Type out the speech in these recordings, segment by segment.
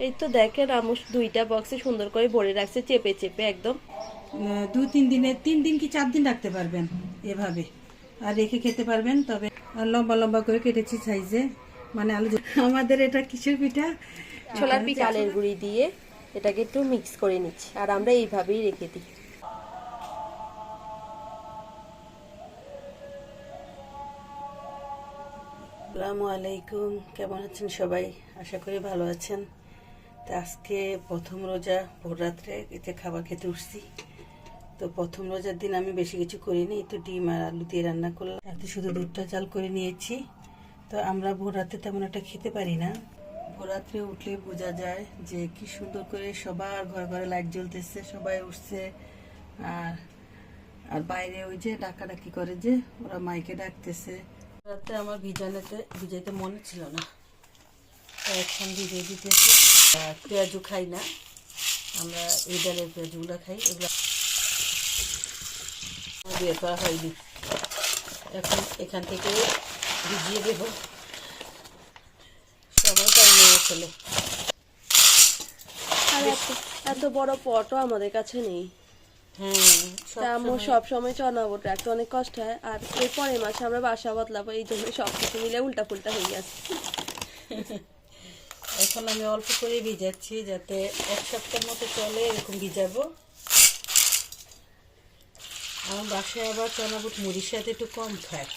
এই তো দেখেন আমু দুইটা বক্সে সুন্দর করে ভরে রাখছে চেপে চেপে একদম। 2-3 দিন 3 দিন কি 4 দিন রাখতে পারবেন এভাবে, আর রেখে খেতে পারবেন। তবে লম্বা লম্বা করে কেটেছি সাইজে, মানে আলু আমাদের এটা কিসের পিঠা? ছোলার পিঠা চালের গুঁড়ি দিয়ে এটাকে একটু মিক্স করে নিচ্ছি, আর আমরা এইভাবেই রেখে দিই। আসসালামু আলাইকুম, কেমন আছেন সবাই? আশা করি ভালো আছেন। তো আজকে প্রথম রোজা, ভোর রাত্রে এতে খাবার খেতে উঠছি। তো প্রথম রোজার দিন আমি বেশি কিছু করিনি, তো ডিম আর আলু দিয়ে রান্না করলাম, রাতে শুধু দুধটা জাল করে নিয়েছি। তো আমরা ভোর রাতে তেমন একটা খেতে পারি না। ভোর রাত্রে উঠলে বোঝা যায় যে কি সুন্দর করে সবার ঘরে ঘরে লাইট জ্বলতেছে, সবাই উঠছে। আর আর বাইরে ওই যে ডাকাডাকি করে যে ওরা মাইকে ডাকতেছে। রাতে আমার ভিজাইতে মনে ছিল না, তো এখন ভিজিয়ে দিতেছি। পেঁয়াজু খাই না আমরা, এই ডালের পেঁয়াজুগুলো খাই, এগুলো বের করা হয়নি। এখন এখান থেকে ভিজিয়ে দেব, সময় পাই নিয়ে আসলে। আর এত বড় পটও আমাদের কাছে নেই। হ্যাঁ, আম্মু সব সময় চনা বট রাখতে অনেক কষ্ট হয়, আর এর পরের মাসে আমরা বাসা বদলাবো, এই জন্য সবকিছু মিলে উল্টা পুল্টা হয়ে গেছে। এখন আমি অল্প করে ভিজাচ্ছি যাতে 1 সপ্তাহের মতো চলে, এরকম ভিজাবো। আমার বাসায় আবার চনা বুট মুড়ির সাথে একটু কম খায়,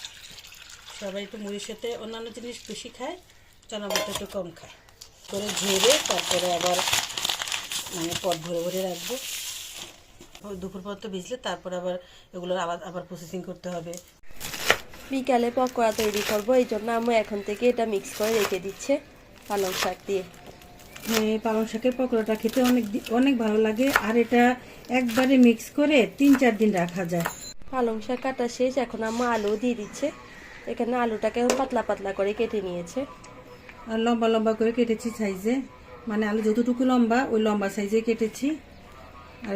সবাই একটু মুড়ির সাথে অন্যান্য জিনিস বেশি খায়, চনা বুটটা একটু কম খায়। করে ঝেড়ে তারপরে আবার মানে পট ভরে ভরে রাখবো। দুপুর পর তো ভিজলে তারপর আবার এগুলোর আবার প্রসেসিং করতে হবে। বিকালে পকোড়া তৈরি করবো, এই জন্য আম্মু এখন থেকে এটা মিক্স করে রেখে দিচ্ছে পালং শাক দিয়ে। হ্যাঁ, পালং শাকের পকোড়াটা খেতে অনেক ভালো লাগে, আর এটা একবারে মিক্স করে 3-4 দিন রাখা যায়। পালং শাক কাটা শেষ, এখন আম্মু আলু দিয়ে দিচ্ছে। এখানে আলুটাকে পাতলা পাতলা করে কেটে নিয়েছে, আর লম্বা লম্বা করে কেটেছি সাইজে, মানে আলু যতটুকু লম্বা ওই লম্বা সাইজে কেটেছি। আর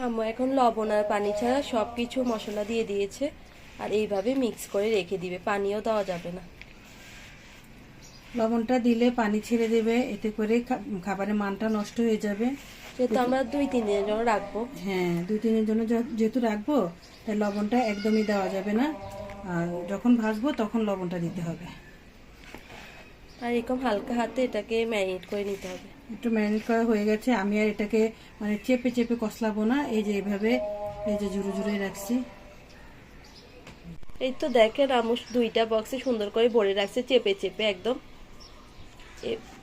আম্মু এখন লবণ আর পানি ছাড়া সব কিছু মশলা দিয়ে দিয়েছে, আর এইভাবে মিক্স করে রেখে দিবে, পানিও দেওয়া যাবে না। লবণটা দিলে পানি ছেড়ে দেবে, এতে করে খাবারের মানটা নষ্ট হয়ে যাবে। যেহেতু আমরা 2-3 দিনের জন্য রাখবো। হ্যাঁ, 2-3 দিনের জন্য যেহেতু রাখবো, তাই লবণটা একদমই দেওয়া যাবে না। আর যখন ভাজবো তখন লবণটা দিতে হবে। আর এরকম হালকা হাতে এটাকে ম্যারিনেট করে নিতে হবে। একটু ম্যারিনেট করা হয়ে গেছে, আমি আর এটাকে মানে চেপে চেপে কষলাবো না, এই যে এইভাবে এই যে জুড়ে জুড়ে রাখছি। এই তো দেখেন আম্মু দুইটা বক্সে সুন্দর করে ভরে রাখছে চেপে চেপে একদম।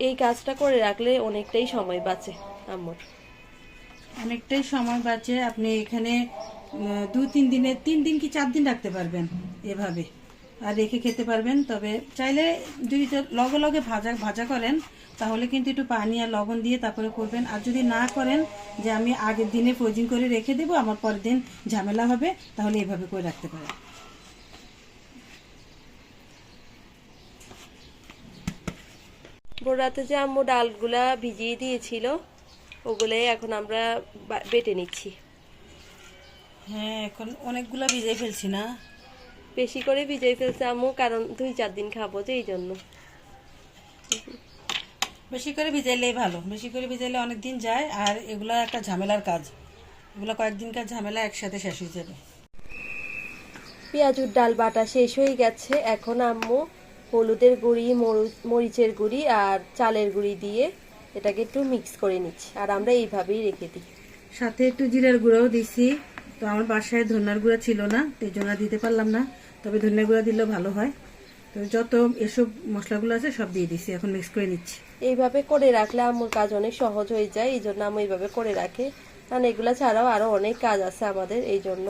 এই কাজটা করে রাখলে অনেকটাই সময় বাঁচে আম্মুর। অনেকটাই সময় বাঁচে। আপনি এখানে 3 দিন কি 4 দিন রাখতে পারবেন এভাবে, আর রেখে খেতে পারবেন। তবে চাইলে যদি লগে লগে ভাজা ভাজা করেন তাহলে কিন্তু একটু পানি আর লবণ দিয়ে তারপরে করবেন। আর যদি না করেন যে আমি আগের দিনে ফ্রোজিং করে রেখে দেবো, আমার পরের দিন ঝামেলা হবে, তাহলে এভাবে করে রাখতে পারেন। ভোর রাতে যে আম্মু ডালগুলা ভিজিয়ে দিয়েছিল ওগুলাই এখন আমরা বেটে নিচ্ছি। হ্যাঁ, এখন অনেকগুলা ভিজাই ফেলছি না, বেশি করে ভিজিয়ে ফেলছে আম্মু, কারণ 2-4 দিন খাবো যে এই জন্য। বেশি করে ভিজাইলেই ভালো, বেশি করে ভিজাইলে অনেক দিন যায়। আর এগুলো একটা ঝামেলার কাজ, এগুলো কয়েকদিনকার ঝামেলা একসাথে শেষ হয়ে যাবে। পেঁয়াজুর ডাল বাটা শেষ হয়ে গেছে, এখন আম্মু হলুদের গুঁড়ি, মরিচের গুঁড়ি আর চালের গুঁড়ি দিয়ে এটাকে একটু মিক্স করে নিচ্ছি, আর আমরা এইভাবেই রেখে দিই। সাথে একটু জিরার গুঁড়াও দিছি। তো আমার বাসায় ধনিয়ার গুঁড়া ছিল না, সেই জন্য দিতে পারলাম না, তবে ধনিয়ার গুঁড়া দিলেও ভালো হয়। তো যত এসব মশলাগুলো আছে সব দিয়ে দিছি, এখন মিক্স করে নিচ্ছি। এইভাবে করে রাখলে আম্মুর কাজ অনেক সহজ হয়ে যায়, এই জন্য আম্মু এইভাবে করে রাখে। কারণ এগুলা ছাড়াও আরো অনেক কাজ আছে আমাদের, এই জন্য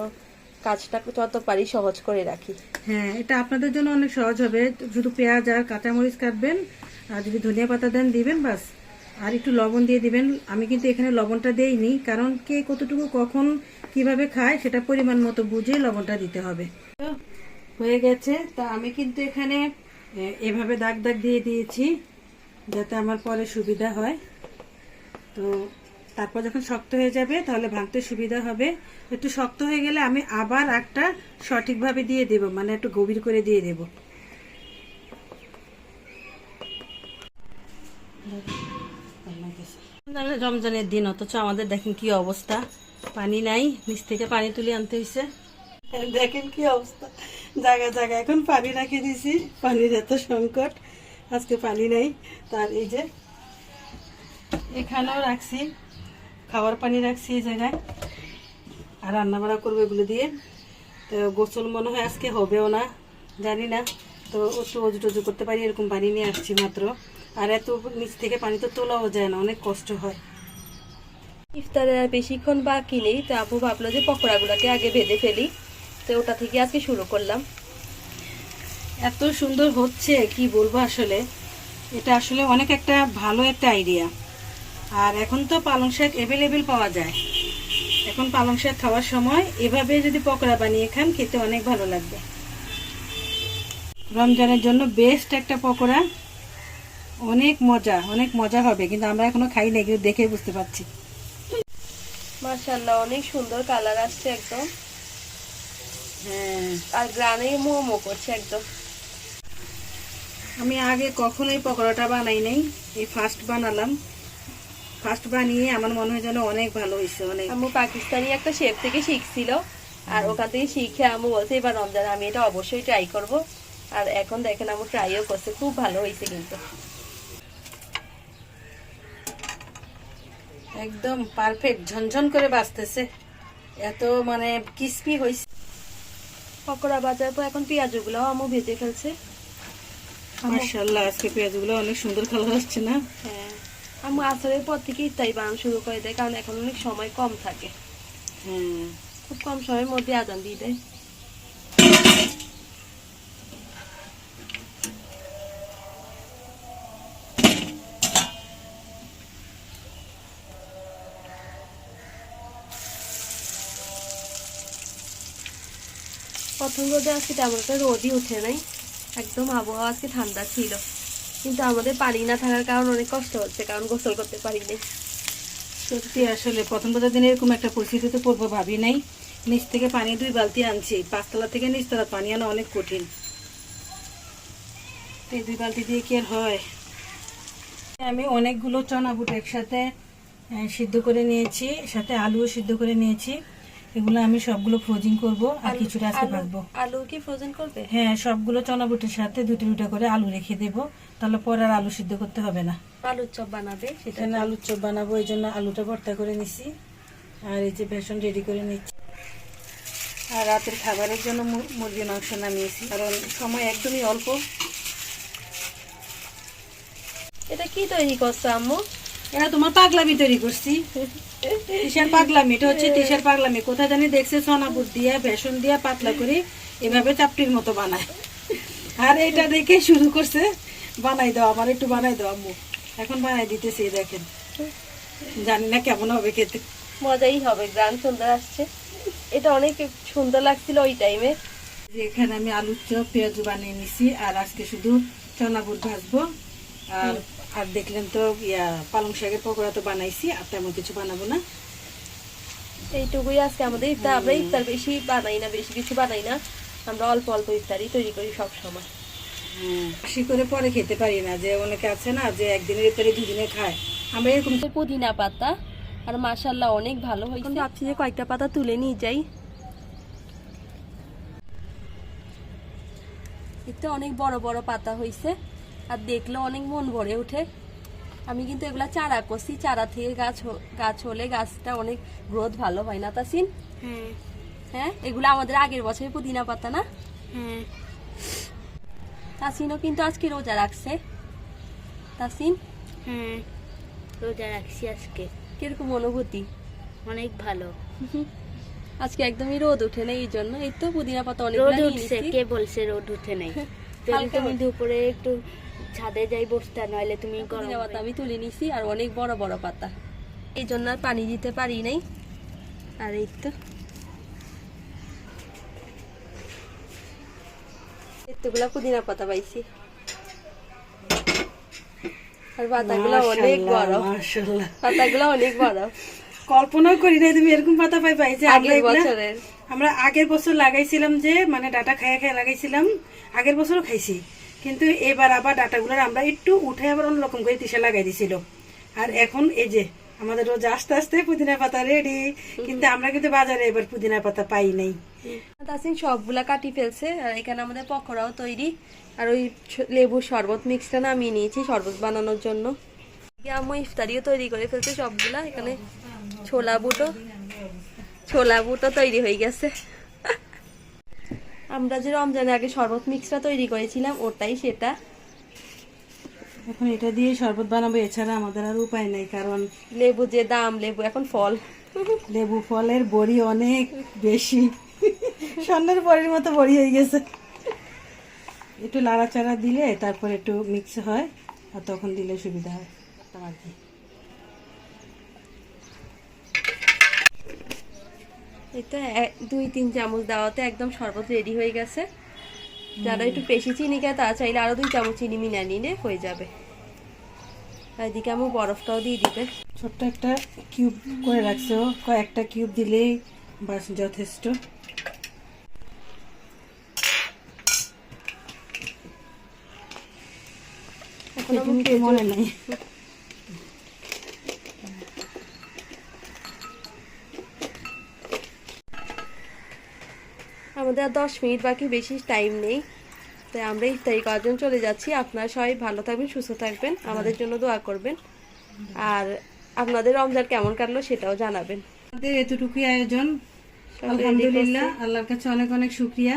কাজটা যত পারি সহজ করে রাখি। হ্যাঁ, এটা আপনাদের জন্য অনেক সহজ হবে। শুধু পেঁয়াজ আর কাঁচামরিচ কাটবেন, আর যদি ধনিয়া পাতা দেন দিবেন, বাস। আর একটু লবণ দিয়ে দিবেন। আমি কিন্তু এখানে লবণটা দেইনি, কারণ কে কতটুকু কখন কিভাবে খায় সেটা পরিমাণ মতো বুঝে লবণটা দিতে হবে। তো হয়ে গেছে, তা আমি কিন্তু এখানে এভাবে দাগ দাগ দিয়ে দিয়েছি যাতে আমার পরে সুবিধা হয়। তো তারপর যখন শক্ত হয়ে যাবে তাহলে ভাঙতে সুবিধা হবে। একটু শক্ত হয়ে গেলে আমি আবার একটা সঠিকভাবে দিয়ে দেব, মানে একটু গভীর করে দিয়ে দেব। রমজানের দিন, অথচ আমাদের দেখেন কি অবস্থা, পানি নাই, নিচ থেকে পানি তুলে আনতে হয়েছে। দেখেন কি অবস্থা, জায়গা জায়গা এখন পানি রাখি দিছি, পানির এত সংকট, আজকে পানি নাই। তার এই যে এখানেও রাখছি, খাবার পানি রাখছি এই জায়গায়, আর রান্না বান্না করবো এগুলো দিয়ে। তো গোসল মনে হয় আজকে হবেও না, জানি না, তো একটু অজু টজু করতে পারি এরকম পানি নিয়ে আসছি মাত্র। আর এত নিচ থেকে পানি তো তোলাও যায় না, অনেক কষ্ট হয়। ইফতারের আর বেশিক্ষণ বাকি নেই, তো আব্বু ভাবলো যে পকোড়াগুলোকে আগে ভেজে ফেলি, তো ওটা থেকে আজকে শুরু করলাম। এত সুন্দর হচ্ছে কি বলবো, আসলে এটা আসলে অনেক একটা ভালো একটা আইডিয়া। আর এখন তো পালং শাক অ্যাভেলেবেল পাওয়া যায়, এখন পালং শাক খাওয়ার সময় এভাবে যদি পকোড়া বানিয়ে খান, খেতে অনেক ভালো লাগবে। রমজানের জন্য বেস্ট একটা পকোড়া, অনেক মজা হবে, কিন্তু আমরা এখনো খাই না, কিন্তু দেখে বুঝতে পারছি। মাশাআল্লাহ, অনেক সুন্দর কালার আসছে একদম, হ্যাঁ, আর গ্রানে মোমো করছে একদম। আমি আগে কখনোই পকোড়াটা বানাই নাই, এই ফার্স্ট বানালাম। ফার্স্ট বানিয়ে আমার মনে হয় যেন অনেক ভালো হয়েছে, অনেক। আম্মু পাকিস্তানি একটা শেফ থেকে শিখছিল, আর ওখান থেকে শিখে আম্মু বলছে এবার রমজান আমি এটা অবশ্যই ট্রাই করব। আর এখন দেখেন আম্মু ট্রাইও করছে, খুব ভালো হয়েছে কিন্তু। একদম পারফেক্ট, ঝনঝন করে বাজতেছে, এত মানে ক্রিস্পি হয়েছে। পকোড়া বাজার পর এখন পেঁয়াজগুলো আম্মু ভেজে ফেলছে। মাশাআল্লাহ, আজকে পেঁয়াজগুলো অনেক সুন্দর কালার আসছে না? হ্যাঁ, আম্মু আসরের পর থেকে ইফতারি বানানো শুরু করে দেয়, কারণ এখন অনেক সময় কম থাকে। হ্যাঁ, খুব কম সময়ের মধ্যে আজান দিয়ে দেয়। প্রথম রোদে আজকে তেমন একটা রোদই উঠে নাই, একদম আবহাওয়া আজকে ঠান্ডা ছিল, কিন্তু আমাদের পানি না থাকার কারণে অনেক কষ্ট হচ্ছে, কারণ গোসল করতে পারি নাই। সত্যি আসলে প্রথম দিন এরকম একটা পরিস্থিতিতে পড়বো ভাবি নাই। নিচ থেকে পানি 2 বালতি আনছি, 5 তলা থেকে নিচতলা পানি আনা অনেক কঠিন, এই 2 বালতি দিয়ে কি আর হয়। আমি অনেকগুলো চনা বুট একসাথে সিদ্ধ করে নিয়েছি, সাথে আলুও সিদ্ধ করে নিয়েছি। এগুলো আমি সবগুলো ফ্রোজিং করব, আর কিছুটা আজকে ভাজবো। আলু কি ফ্রোজেন করবে? হ্যাঁ, সবগুলো চনা বুটের সাথে 2টা করে আলু রেখে দেব, তাহলে পরে আর আলু সিদ্ধ করতে হবে না। আলুর চপ বানাবে, সেটা এখানে আলুর চপ বানাবো, এই জন্য আলুটা ভর্তা করে নিছি, আর এই যে বেসন রেডি করে নিচ্ছি। আর রাতের খাবারের জন্য মুরগির মাংস নামিয়েছি, কারণ সময় একদমই অল্প। এটা কি তৈরি করছো আম্মু? এটা তোমার পাগলামি তৈরি করছি, টিশার পাগলামি। এটা হচ্ছে টিশার পাগলামি, কোথায় জানি দেখছে সোনাপুর দিয়া বেসন দিয়া পাতলা করে এভাবে চাপটির মতো বানায়, আর এটা দেখে শুরু করছে বানাই দাও, আমার একটু বানাই দাও আম্মু। এখন বানাই দিতেছি, দেখেন, জানি না কেমন হবে খেতে। মজাই হবে, গান সুন্দর আসছে। এটা অনেক সুন্দর লাগছিল ওই টাইমে। এখানে আমি আলুর চপ পেঁয়াজ বানিয়ে নিছি, আর আজকে শুধু চনা বুট ভাজবো। আর আর দেখলেন তো পালং শাকের পকোড়া তো বানাইছি, আর তেমন কিছু বানাবো না। এইটুকুই আজকে আমাদের ইফতার। আমরা ইফতার বেশি বানাই না, বেশি কিছু বানাই না, আমরা অল্প অল্প ইফতারি তৈরি করি সব সময়। বেশি করে পরে খেতে পারি না, যে অনেকে আছে না যে একদিনের ইফতারি 2 দিনে খায়, আমরা এরকম। পুদিনা পাতা, আর মাশাআল্লাহ অনেক ভালো হয়েছে। ভাবছি যে কয়েকটা পাতা তুলে নিয়ে যাই। এতে অনেক বড় বড় পাতা হয়েছে, আর দেখলে অনেক মন ভরে ওঠে। আমি কিন্তু এগুলা চারা করছি, চারা থেকে গাছ হলে গাছটা অনেক গ্রোথ ভালো হয় না তাসিন? হ্যাঁ, এগুলো আমাদের আগের বছরের পুদিনা পাতা না? তাসিনও কিন্তু আজকে রোজা রাখছে। তাসিন? রোজা রাখছি আজকে। কিরকম অনুভূতি? অনেক ভালো। আজকে একদমই রোদ উঠে নেই, এই জন্য এই তো পুদিনা পাতা অনেক রোদ উঠছে, কে বলছে রোদ উঠে নাই? হালকা তুমি দুপুরে একটু ছাদে যাই বসতে, নইলে তুমি পুদিনা পাতা আমি তুলে নিছি, আর অনেক বড় বড় পাতা, এই জন্য আর পানি দিতে পারি নাই। আর এই তো এতগুলা পুদিনা পাতা পাইছি, আর পাতাগুলো অনেক বড়। মাশাআল্লাহ, পাতাগুলো অনেক বড়, কল্পনা করি না তুমি এরকম পাতা পাই যে আগের বছরের। আমরা আগের বছর লাগাইছিলাম, যে মানে ডাটা খায়া খায়া লাগাইছিলাম, আগের বছরও খাইছি, কিন্তু এবার আবার ডাটাগুলোর আমরা একটু উঠে আবার অন্যরকম করে তিসা লাগাই দিছিল। আর এখন এই যে আমাদের রোজ আস্তে আস্তে পুদিনা পাতা রেডি, কিন্তু আমরা কিন্তু বাজারে এবার পুদিনা পাতা পাই নাই। তাসিন সবগুলা কাটি ফেলছে, আর এখানে আমাদের পকোড়াও তৈরি। আর ওই লেবুর শরবত মিক্সটা নামিয়ে নিয়েছি শরবত বানানোর জন্য। আম্মু ইফতারিও তৈরি করে ফেলছে সবগুলা। এখানে ছোলা বুটো তৈরি হয়ে গেছে। আমরা যে রমজানের আগে শরবত মিক্সটা তৈরি করেছিলাম ওটাই সেটা। এখন এটা দিয়ে শরবত বানাবো, এছাড়া আমাদের আর উপায় নাই, কারণ লেবু যে দাম, লেবু এখন ফল। লেবু ফলের বড়ি অনেক বেশি, স্বর্ণের বড়ির মতো বড়ি হয়ে গেছে। একটু লাড়াচাড়া দিলে তারপর একটু মিক্স হয়, আর তখন দিলে সুবিধা হয় আর কি। এই তো 2-3 চামচ দেওয়াতে একদম শরবত রেডি হয়ে গেছে। যারা একটু বেশি চিনি খায় তারা চাইলে আরো 2 চামচ চিনি মিলিয়ে নিলে হয়ে যাবে। আর এদিকে আমি বরফটাও দিয়ে দিবে। ছোট্ট একটা কিউব করে রাখছো, কয়েকটা কিউব দিলেই বাস যথেষ্ট। এখন আমি কিন্তু মনে নাই। আমাদের আর 10 মিনিট বাকি, বেশি টাইম নেই। তাই আমরা ইফতারি করার জন্য চলে যাচ্ছি। আপনারা সবাই ভালো থাকবেন, সুস্থ থাকবেন, আমাদের জন্য দোয়া করবেন। আর আপনাদের রমজান কেমন কাটলো সেটাও জানাবেন। আমাদের এতটুকুই আয়োজন, আলহামদুলিল্লাহ, আল্লাহর কাছে অনেক অনেক শুকরিয়া।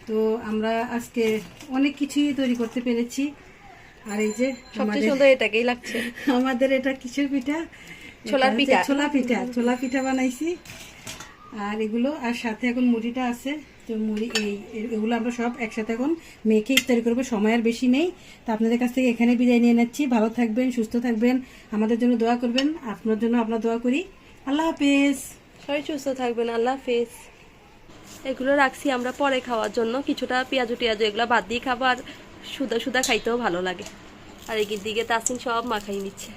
তো আমরা আজকে অনেক কিছুই তৈরি করতে পেরেছি। আর এই যে সবচেয়ে সুন্দর এটাকেই লাগছে। আমাদের এটা কিসের পিঠা? ছোলা এটা হচ্ছে পিঠা। ছোলা পিঠা বানাইছি। আর এগুলো, আর সাথে এখন মুড়িটা আছে। তো মুড়ি এগুলো আমরা সব একসাথে এখন মেখে ইফতারি করবো, সময় আর বেশি নেই। তো আপনাদের কাছ থেকে এখানে বিদায় নিয়ে নিচ্ছি। ভালো থাকবেন, সুস্থ থাকবেন, আমাদের জন্য দোয়া করবেন। আপনার জন্য আমরা দোয়া করি। আল্লাহ হাফেজ। সবাই সুস্থ থাকবেন, আল্লাহ হাফেজ। এগুলো রাখছি আমরা পরে খাওয়ার জন্য। কিছুটা পেঁয়াজু এগুলো বাদ দিয়ে খাবার সুদা খাইতেও ভালো লাগে। আর এদিকে তাসিন সব মাখাই নিচ্ছে।